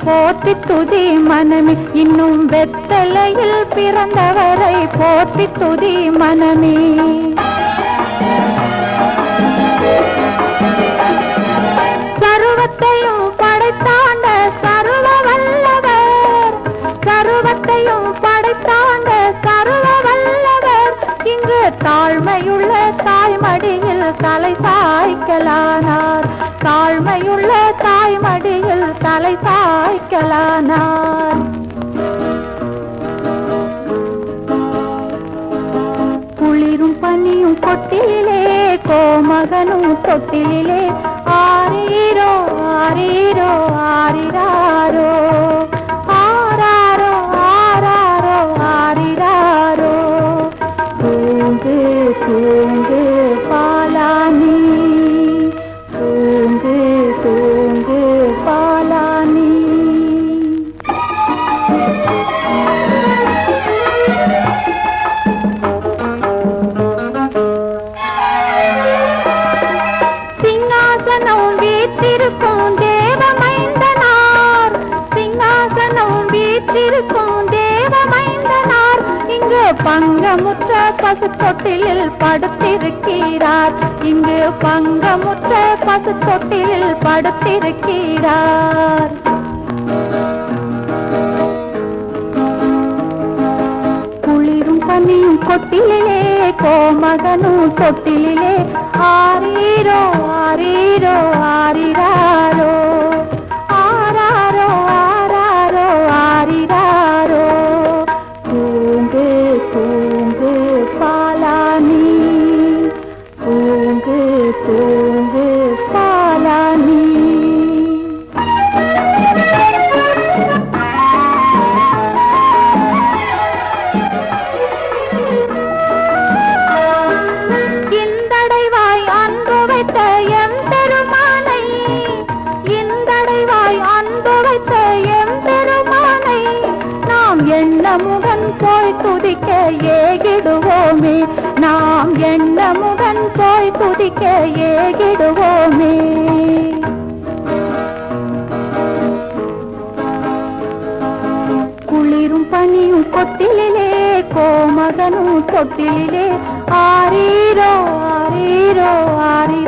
போற்றி துதி மனமே, இன்னும் வெத்தலையில் பிறந்தவரை போற்றி துதி மனமே. சர்வத்தையும் படைத்தாண்ட சர்வ வல்லவர், சர்வத்தையும் படைத்தாண்ட சர்வ வல்லவர், இங்கு தாழ்மையுள்ள தாய்மடியில் தலை சாய்க்கலானார், தாழ்மையுள்ள தாய்மடியில் தலை சாய்க்கலானார். குளிரும் பனியும் கொட்டிலே கோமகனும் தொட்டிலே, ஆரீரோ ஆரீரோ ஆரிராரோ, ஆராரோ ஆராரோ ஆரிராரோ. தூங்கு தூங்கு பாலானி, தூங்கு தூங்கு பாலானி. சிங்காசனம் வீற்றிருக்கும் தேவமைந்தனார், சிங்காசனம் வீற்றிருக்கும் தேவமைந்தனார், இங்கு பங்கமுற்ற பசு தொட்டிலில் படுத்திருக்கிறார், இங்கு பங்கமுற்ற பசு தொட்டிலில் படுத்திருக்கிறார். குளிரும் பனியும் கொட்டிலே கோமகனும் தொட்டிலே, ஆரீரோ ஆரீரோ ஆரிராரோ, ஆராரோ ஆராரோ ஆரிராரோ. தூங்கு தூங்கு பாலானி, தூங்கு தூங்கு பாலானி. இந்தடைவாய் அன்பு வைத்த எம் பெருமானை, இந்தடைவாய் அன்பு வைத்த எம் பெருமானை, நாம் எண்ணமுடன் போய் துதிக்க ஏகிடுவோமே, நாம் எண்ணமுடன் போய் துதிக்க ஏகிடுவோமே. குளிரும் பனியும் கொட்டிலே கோமகனும் தொட்டிலே, ஆரீரோ ஆரீரோ ஆரி